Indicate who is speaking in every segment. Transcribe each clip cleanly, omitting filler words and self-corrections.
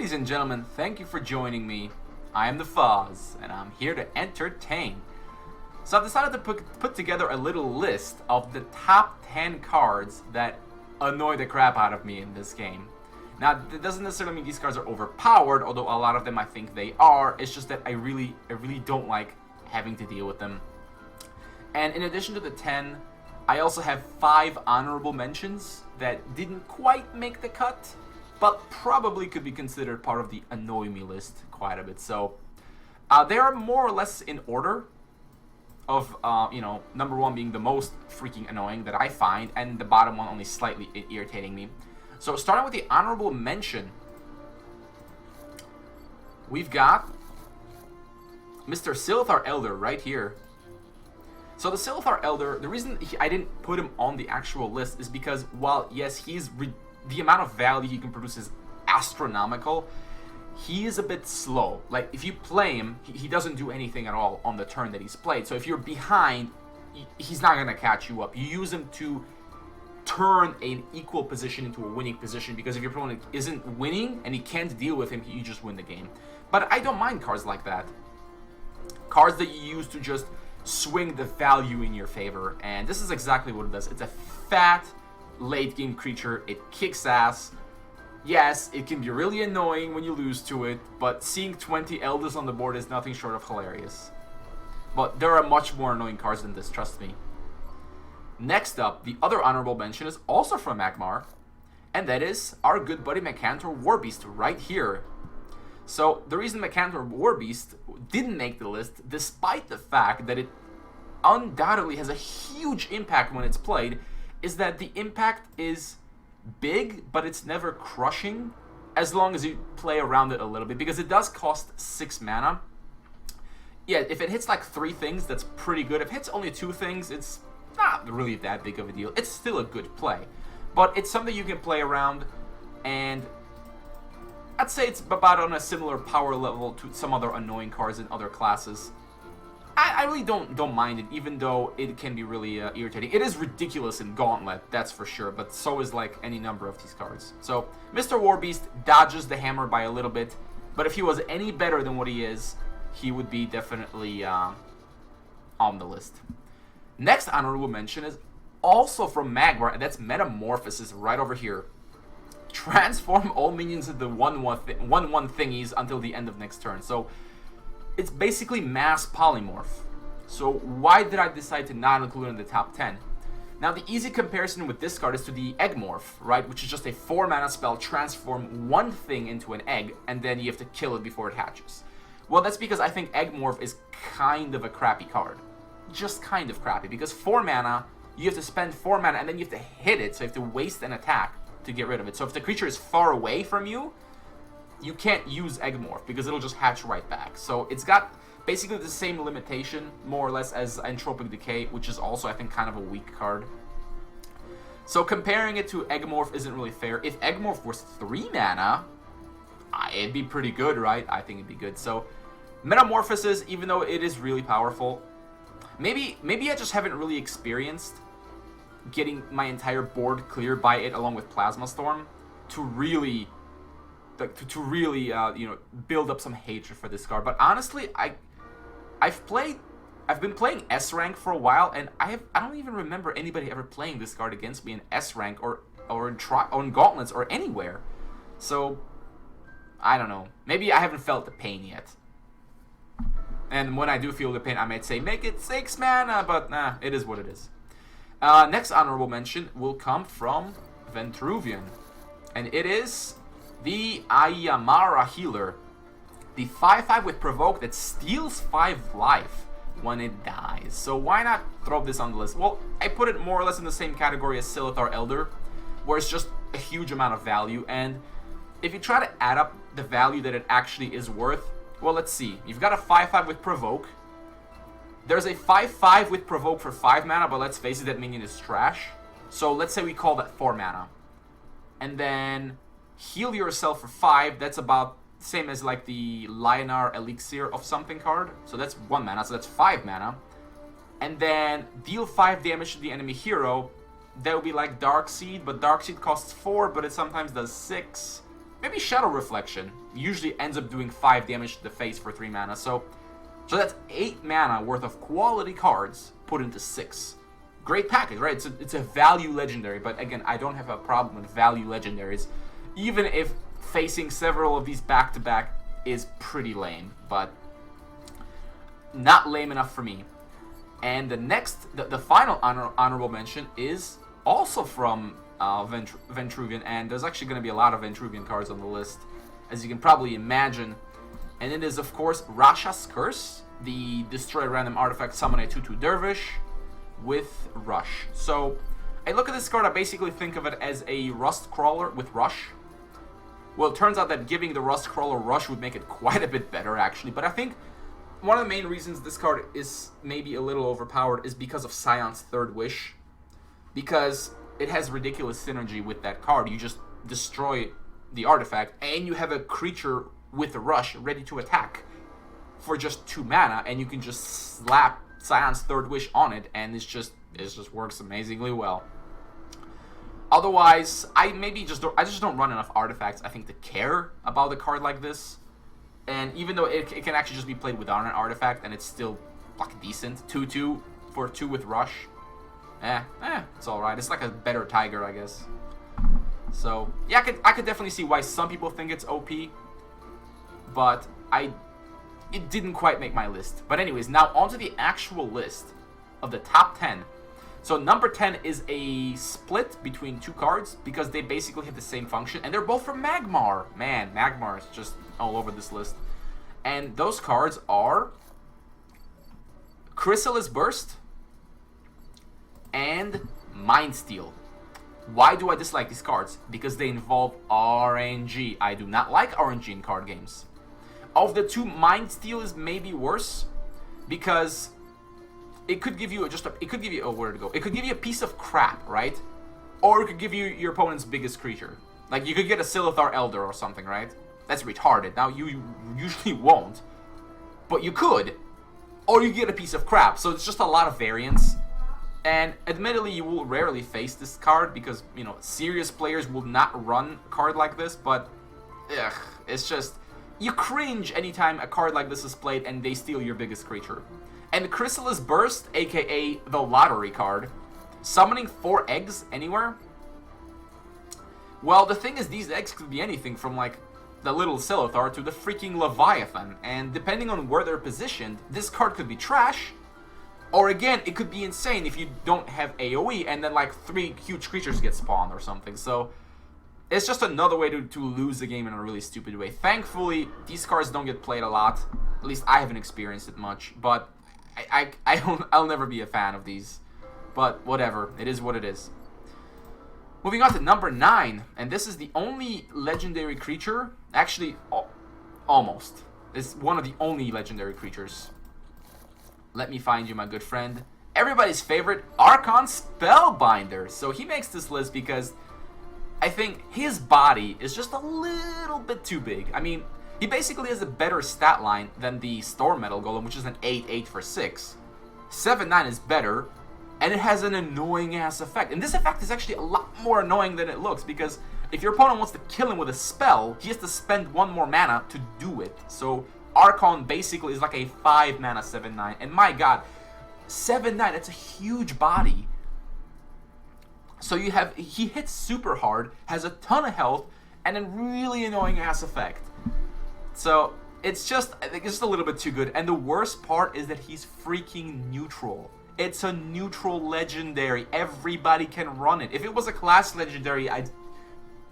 Speaker 1: Ladies and gentlemen, thank you for joining me. I am the Fuzz, and I'm here to entertain. So I've decided to put together a little list of the top 10 cards that annoy the crap out of me in this game. Now, that doesn't necessarily mean these cards are overpowered, although a lot of them I think they are. It's just that I really don't like having to deal with them. And in addition to the 10, I also have 5 honorable mentions that didn't quite make the cut, but probably could be considered part of the annoy me list quite a bit. So they are more or less in order of, number 1 being the most freaking annoying that I find, and the bottom one only slightly irritating me. So starting with the honorable mention, we've got Mr. Silithar Elder right here. So the Silithar Elder, the reason I didn't put him on the actual list is because while, yes, the amount of value he can produce is astronomical, he is a bit slow. Like, if you play him, he doesn't do anything at all on the turn that he's played. So if you're behind, he's not going to catch you up. You use him to turn an equal position into a winning position, because if your opponent isn't winning and he can't deal with him, you just win the game. But I don't mind cards like that. Cards that you use to just swing the value in your favor, and this is exactly what it does. It's a fat late game creature. It kicks ass. Yes, it can be really annoying when you lose to it, but seeing 20 Elders on the board is nothing short of hilarious. But there are much more annoying cards than this, trust me. Next up, the other honorable mention is also from Magmar, and that is our good buddy Mechaantor Warbeast right here. So the reason Mechaantor Warbeast didn't make the list, despite the fact that it undoubtedly has a huge impact when it's played, is that the impact is big, but it's never crushing, as long as you play around it a little bit, because it does cost 6 mana. Yeah, if it hits like 3 things, that's pretty good. If it hits only 2 things, it's not really that big of a deal. It's still a good play, but it's something you can play around, and I'd say it's about on a similar power level to some other annoying cards in other classes. I really don't mind it, even though it can be really irritating. It is ridiculous in Gauntlet, that's for sure, but so is like any number of these cards. So Mr. Warbeast dodges the hammer by a little bit, but if he was any better than what he is, he would be definitely on the list. Next honorable mention is also from Magmar, and that's Metamorphosis right over here. Transform all minions into 1/1 thingies until the end of next turn. So it's basically mass polymorph. So why did I decide to not include it in the top 10? Now, the easy comparison with this card is to the Eggmorph, right? Which is just a 4 mana spell, transform one thing into an egg, and then you have to kill it before it hatches. Well, that's because I think Eggmorph is kind of a crappy card. Just kind of crappy, because 4 mana, you have to spend 4 mana, and then you have to hit it, so you have to waste an attack to get rid of it. So if the creature is far away from you, you can't use Eggmorph, because it'll just hatch right back. So it's got basically the same limitation, more or less, as Entropic Decay, which is also, I think, kind of a weak card. So comparing it to Eggmorph isn't really fair. If Eggmorph was 3 mana, it'd be pretty good, right? I think it'd be good. So Metamorphosis, even though it is really powerful, maybe I just haven't really experienced getting my entire board cleared by it along with Plasma Storm to really build up some hatred for this card. But honestly, I've been playing S rank for a while, and I don't even remember anybody ever playing this card against me in S rank or in Gauntlets or anywhere. So I don't know. Maybe I haven't felt the pain yet. And when I do feel the pain, I might say make it 6 mana, but nah, it is what it is. Next honorable mention will come from Ventruvian, and it is the Ayah Marah Healer, the 5/5 with Provoke that steals 5 life when it dies. So why not throw this on the list? Well, I put it more or less in the same category as Silithar Elder, where it's just a huge amount of value, and if you try to add up the value that it actually is worth, well, let's see. You've got a 5/5 with Provoke. There's a 5/5 with Provoke for 5 mana, but let's face it, that minion is trash. So let's say we call that 4 mana. And then heal yourself for 5. That's about the same as like the Lionar Elixir of something card. So that's 1 mana, so that's 5 mana. And then deal 5 damage to the enemy hero. That would be like Darkseed, but Darkseed costs 4, but it sometimes does 6. maybe Shadow Reflection. Usually ends up doing 5 damage to the face for 3 mana. So that's 8 mana worth of quality cards put into 6. Great package, right? It's a value legendary, but again, I don't have a problem with value legendaries, even if facing several of these back-to-back is pretty lame, but not lame enough for me. And the final honorable mention is also from Ventruvian, and there's actually going to be a lot of Ventruvian cards on the list, as you can probably imagine. And it is, of course, Rasha's Curse, the destroy random artifact, summon a 2/2 Dervish with Rush. So I look at this card, I basically think of it as a Rust Crawler with Rush. Well, it turns out that giving the Rust Crawler Rush would make it quite a bit better, actually. But I think one of the main reasons this card is maybe a little overpowered is because of Scion's Third Wish. Because it has ridiculous synergy with that card. You just destroy the artifact, and you have a creature with a Rush ready to attack for just 2 mana, and you can just slap Scion's Third Wish on it, and it just works amazingly well. Otherwise, I just don't run enough artifacts, I think, to care about a card like this. And even though it can actually just be played without an artifact, and it's still like decent, 2/2 for 2 with Rush. It's alright. It's like a better Tiger, I guess. So yeah, I could definitely see why some people think it's OP, but it didn't quite make my list. But anyways, now onto the actual list of the top 10. So number 10 is a split between 2 cards because they basically have the same function, and they're both from Magmar. Man, Magmar is just all over this list. And those cards are Chrysalis Burst and Mind Steal. Why do I dislike these cards? Because they involve RNG. I do not like RNG in card games. Of the 2, Mind Steal is maybe worse because it could give you it could give you a piece of crap, right? Or it could give you your opponent's biggest creature. Like you could get a Silithar Elder or something, right? That's retarded. Now you usually won't, but you could. Or you get a piece of crap. So it's just a lot of variance. And admittedly, you will rarely face this card because, you know, serious players will not run a card like this, but it's just, you cringe anytime a card like this is played and they steal your biggest creature. And the Chrysalis Burst, aka the lottery card, summoning 4 eggs anywhere. Well, the thing is, these eggs could be anything from like the little Silithar to the freaking Leviathan, and depending on where they're positioned, this card could be trash. Or again, it could be insane if you don't have AoE and then like 3 huge creatures get spawned or something. So it's just another way to lose the game in a really stupid way. Thankfully, these cards don't get played a lot. At least I haven't experienced it much. But I'll never be a fan of these. But whatever, it is what it is. Moving on to number 9, and this is the only legendary creature. Actually, almost. It's one of the only legendary creatures. Let me find you, my good friend. Everybody's favorite, Archon Spellbinder. So he makes this list because I think his body is just a little bit too big. I mean, he basically has a better stat line than the Storm Metal Golem, which is an 8/8 for 6. 7/9 is better, and it has an annoying-ass effect. And this effect is actually a lot more annoying than it looks, because if your opponent wants to kill him with a spell, he has to spend 1 more mana to do it. So Archon basically is like a 5 mana 7/9, and my god, 7/9, that's a huge body. So he hits super hard, has a ton of health, and a really annoying ass effect. So it's just, I think it's just a little bit too good. And the worst part is that he's freaking neutral. It's a neutral legendary. Everybody can run it. If it was a class legendary, I'd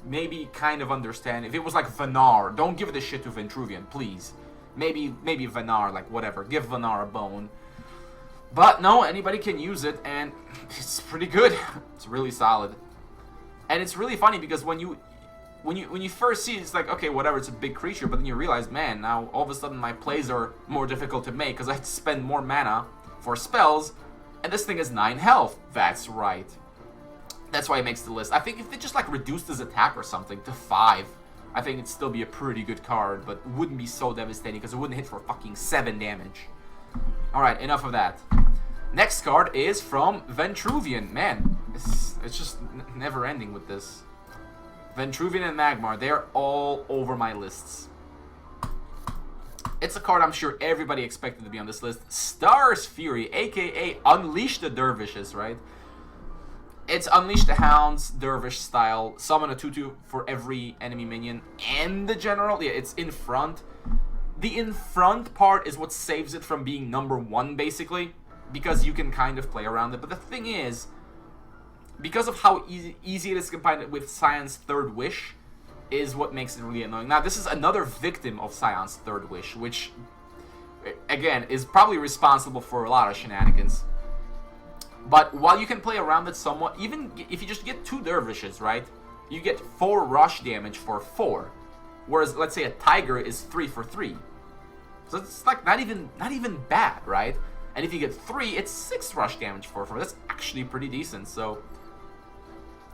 Speaker 1: maybe kind of understand. If it was like Vanar, don't give this shit to Ventruvian, please. Maybe Vanar, like whatever. Give Vanar a bone. But no, anybody can use it, and it's pretty good. It's really solid. And it's really funny because when you first see it, it's like, okay, whatever, it's a big creature, but then you realize, man, now all of a sudden my plays are more difficult to make because I have to spend more mana for spells, and this thing has 9 health. That's right. That's why it makes the list. I think if it just like reduced his attack or something to 5, I think it'd still be a pretty good card, but wouldn't be so devastating because it wouldn't hit for fucking 7 damage. Alright, enough of that. Next card is from Ventruvian. Man, it's just never ending with this. Ventruvian and Magmar, they're all over my lists. It's a card I'm sure everybody expected to be on this list. Star's Fury, aka Unleash the Dervishes, right? It's Unleash the Hounds, Dervish style. Summon a 2/2 for every enemy minion and the general. Yeah, it's in front. The in front part is what saves it from being number 1, basically, because you can kind of play around it. But the thing is, because of how easy it is combined with Scion's Third Wish, is what makes it really annoying. Now, this is another victim of Scion's Third Wish, which, again, is probably responsible for a lot of shenanigans. But while you can play around it somewhat, even if you just get 2 Dervishes, right, you get 4 rush damage for 4. Whereas, let's say a Tiger is 3 for 3. So it's like not even bad, right? And if you get 3, it's 6 rush damage for 4. That's actually pretty decent, so...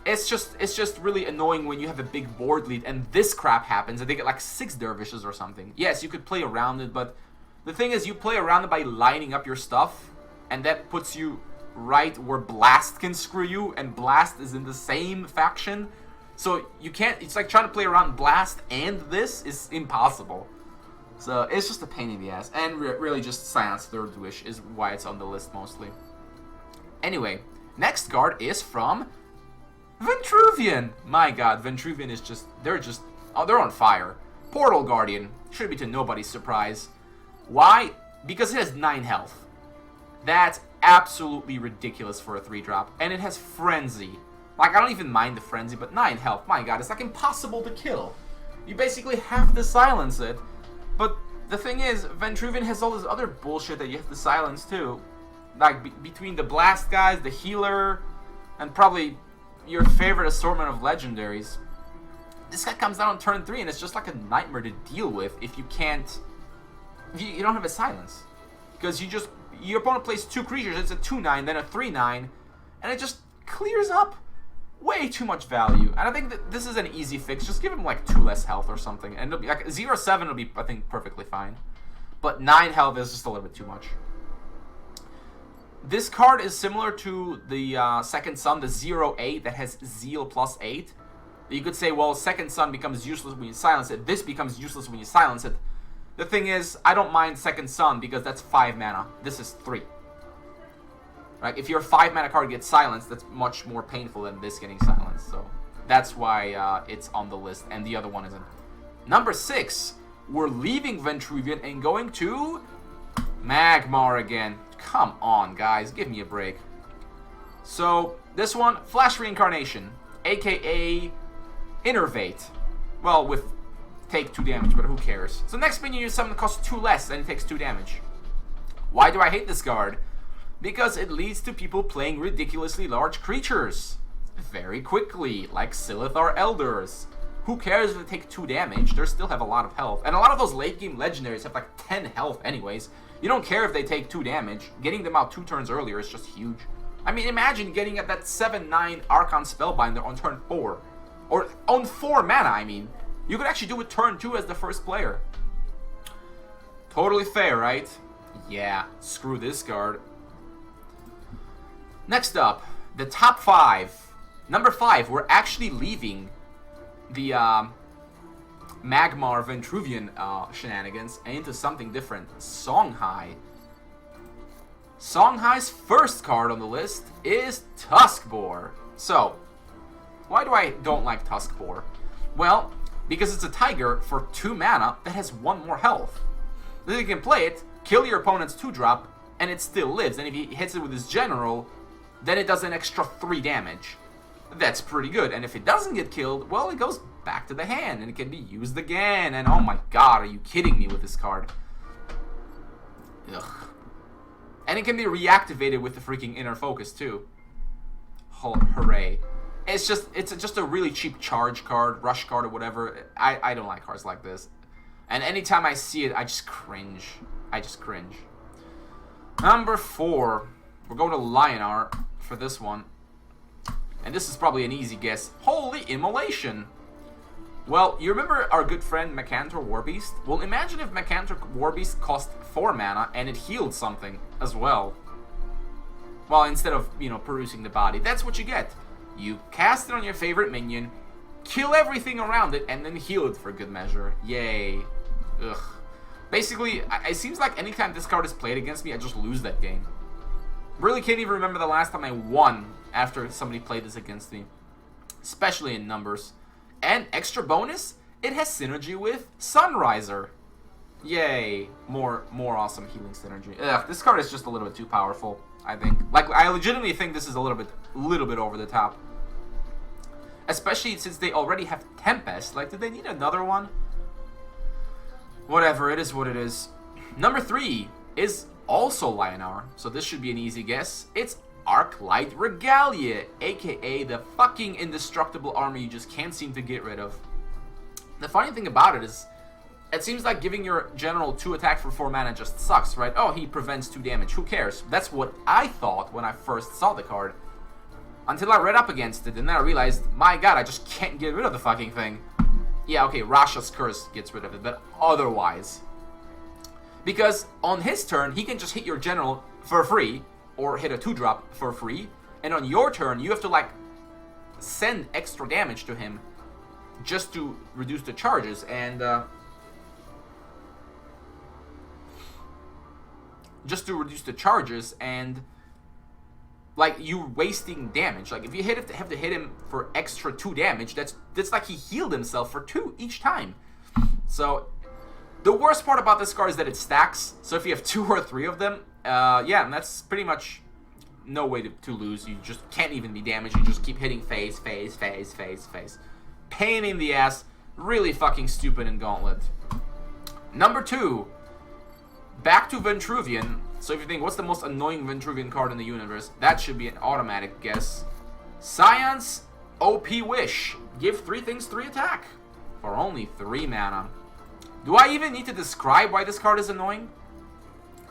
Speaker 1: It's just really annoying when you have a big board lead and this crap happens and they get like 6 Dervishes or something. Yes, you could play around it, but the thing is you play around it by lining up your stuff, and that puts you right where Blast can screw you, and Blast is in the same faction. So you can't, it's like trying to play around Blast and this is impossible. So it's just a pain in the ass, and really just Scion's Third Wish is why it's on the list mostly. Anyway, next card is from Ventruvian. My god, Ventruvian is just, they're on fire. Portal Guardian, should be to nobody's surprise. Why? Because it has 9 health. That's absolutely ridiculous for a 3-drop. And it has Frenzy. Like, I don't even mind the Frenzy, but 9 health, my god, it's like impossible to kill. You basically have to silence it. But the thing is, Ventruvian has all this other bullshit that you have to silence too. Like, between the Blast guys, the Healer, and probably your favorite assortment of legendaries. This guy comes down on turn 3 and it's just like a nightmare to deal with if you can't... If you don't have a silence. Because your opponent plays 2 creatures, it's a 2/9, then a 3/9, and it just clears up way too much value. And I think that this is an easy fix. Just give him like 2 less health or something. And it'll be like 0/7 will be, I think, perfectly fine. But 9 health is just a little bit too much. This card is similar to the Second Son, the 0/8 that has Zeal plus 8. You could say, well, Second Son becomes useless when you silence it. This becomes useless when you silence it. The thing is, I don't mind Second Son because that's 5 mana. This is 3. Right? If your 5 mana card gets silenced, that's much more painful than this getting silenced. So that's why it's on the list, and the other one isn't. Number 6, we're leaving Ventruvian and going to Magmar again. Come on, guys, give me a break. So, this one, Flash Reincarnation, aka Innervate. Well, with take 2 damage, but who cares? So next minion you summon costs 2 less and it takes 2 damage. Why do I hate this card? Because it leads to people playing ridiculously large creatures very quickly, like Silithar Elders. Who cares if they take 2 damage? They still have a lot of health. And a lot of those late game legendaries have like 10 health anyways. You don't care if they take 2 damage. Getting them out 2 turns earlier is just huge. I mean, imagine getting at that 7/9 Archon Spellbinder on turn 4. Or on 4 mana, I mean. You could actually do it turn 2 as the first player. Totally fair, right? Yeah, screw this card. Next up, the top 5. Number 5, we're actually leaving the Magmar Ventruvian shenanigans and into something different. Songhai. Songhai's first card on the list is Tusk Boar. So, why do I don't like Tusk Boar? Well, because it's a tiger for 2 mana that has 1 more health. Then you can play it, kill your opponent's 2-drop, and it still lives. And if he hits it with his general, then it does an extra 3 damage. That's pretty good. And if it doesn't get killed, well, it goes back to the hand and it can be used again. And oh my god, are you kidding me with this card? Ugh. And it can be reactivated with the freaking Inner Focus too. Hooray. It's just a really cheap charge card, rush card or whatever. I don't like cards like this. And anytime I see it, I just cringe. I just cringe. Number 4. We're going to Lionar for this one. And this is probably an easy guess. Holy Immolation! Well, you remember our good friend Macantor Warbeast? Well, imagine if Macantor Warbeast cost 4 mana and it healed something as well. Well, instead of, you know, perusing the body. That's what you get. You cast it on your favorite minion, kill everything around it, and then heal it for good measure. Yay. Ugh. Basically, it seems like anytime this card is played against me, I just lose that game. Really can't even remember the last time I won after somebody played this against me. Especially in numbers. And extra bonus, it has synergy with Sunriser. Yay. More awesome healing synergy. Ugh, this card is just a little bit too powerful, I think. Like, I legitimately think this is a little bit over the top. Especially since they already have Tempest. Like, did they need another one? Whatever, it is what it is. Number 3 is also Lionhour, so this should be an easy guess. It's Arclight Regalia, aka the fucking indestructible army you just can't seem to get rid of. The funny thing about it is, it seems like giving your general 2 attack for 4 mana just sucks, right? Oh, he prevents 2 damage, who cares? That's what I thought when I first saw the card. Until I read up against it, and then I realized, my god, I just can't get rid of the fucking thing. Yeah, okay, Rasha's Curse gets rid of it, but otherwise. Because on his turn, he can just hit your general for free, or hit a 2-drop for free, and on your turn, you have to, like, send extra damage to him just to reduce the charges, and, like, you wasting damage. Like, if you have to hit him for extra 2 damage, that's like he healed himself for 2 each time. So, the worst part about this card is that it stacks. So if you have 2 or 3 of them, yeah, and that's pretty much no way to lose. You just can't even be damaged. You just keep hitting phase. Pain in the ass. Really fucking stupid in Gauntlet. Number 2. Back to Ventruvian. So if you think, what's the most annoying Ventruvian card in the universe? That should be an automatic guess. Scion's OP Wish. Give 3 things 3 attack. For only 3 mana. Do I even need to describe why this card is annoying?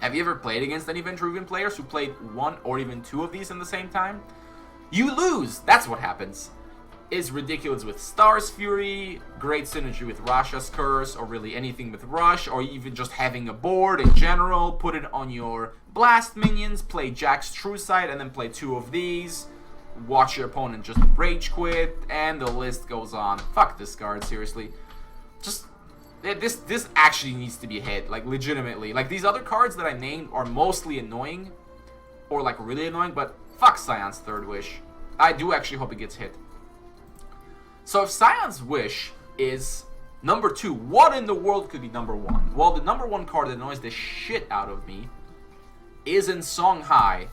Speaker 1: Have you ever played against any Ventruvian players who played 1 or even 2 of these in the same time? You lose! That's what happens. Is ridiculous with Star's Fury, great synergy with Rasha's Curse, or really anything with Rush, or even just having a board in general. Put it on your Blast minions, play Jack's True Sight, and then play 2 of these. Watch your opponent just rage quit, and the list goes on. Fuck this card, seriously. Just, this actually needs to be hit, like, legitimately. Like, these other cards that I named are mostly annoying, or, like, really annoying, but fuck Scion's Third Wish. I do actually hope it gets hit. So if Scion's Wish is number 2, what in the world could be number 1? Well, the number 1 card that annoys the shit out of me is in Songhai,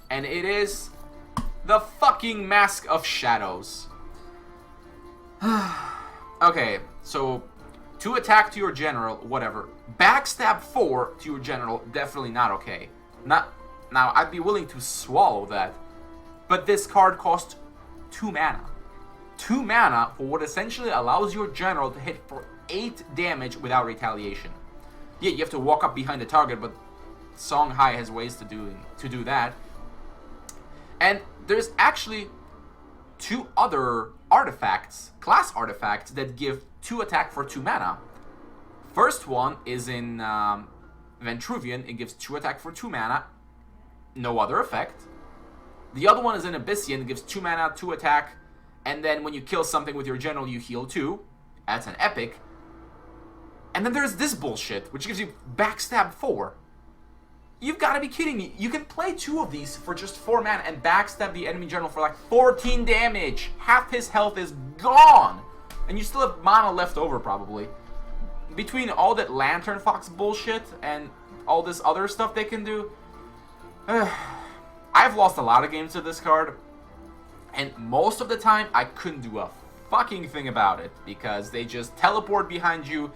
Speaker 1: and it is the fucking Mask of Shadows. Okay, so 2 attack to your general, whatever. Backstab 4 to your general, definitely not okay. Now, I'd be willing to swallow that, but this card costs 2 mana. 2 mana for what essentially allows your general to hit for 8 damage without retaliation. Yeah, you have to walk up behind the target, but Songhai has ways to do that. And there's actually 2 other artifacts, class artifacts, that give 2 attack for 2 mana. First one is in Ventruvian. It gives 2 attack for 2 mana. No other effect. The other one is in Abyssian. It gives 2 mana, 2 attack. And then when you kill something with your general, you heal 2. That's an epic. And then there's this bullshit, which gives you backstab 4. You've got to be kidding me. You can play 2 of these for just 4 mana and backstab the enemy general for like 14 damage. Half his health is gone. And you still have mana left over, probably. Between all that Lantern Fox bullshit and all this other stuff they can do, I've lost a lot of games to this card. And most of the time, I couldn't do a fucking thing about it. Because they just teleport behind you,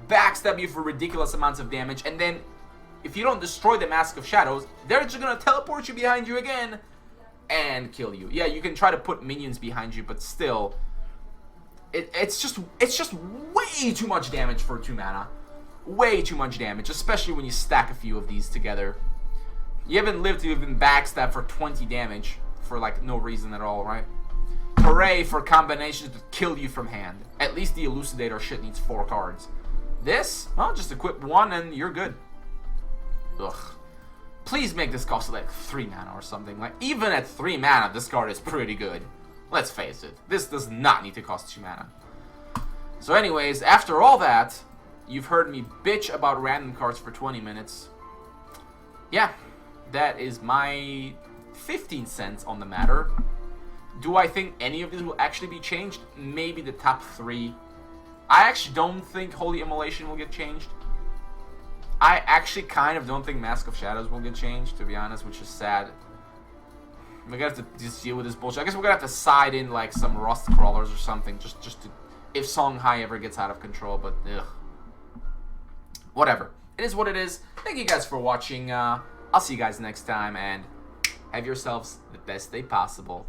Speaker 1: backstab you for ridiculous amounts of damage, and then if you don't destroy the Mask of Shadows, they're just gonna teleport you behind you again and kill you. Yeah, you can try to put minions behind you, but still, it's just way too much damage for 2 mana. Way too much damage, especially when you stack a few of these together. You haven't lived to even backstab for 20 damage for like no reason at all, right? Hooray for combinations that kill you from hand. At least the Elucidator shit needs 4 cards. This, well, just equip 1 and you're good. Ugh. Please make this cost like 3 mana or something. Like, even at 3 mana, this card is pretty good. Let's face it, this does not need to cost 2 mana. So anyways, after all that, you've heard me bitch about random cards for 20 minutes. Yeah, that is my 15 cents on the matter. Do I think any of these will actually be changed? Maybe the top 3. I actually don't think Holy Immolation will get changed. I actually kind of don't think Mask of Shadows will get changed, to be honest, which is sad. We're gonna have to just deal with this bullshit. I guess we're gonna have to side in like some Rust Crawlers or something, just to, if Songhai ever gets out of control. But ugh, whatever. It is what it is. Thank you guys for watching. I'll see you guys next time, and have yourselves the best day possible.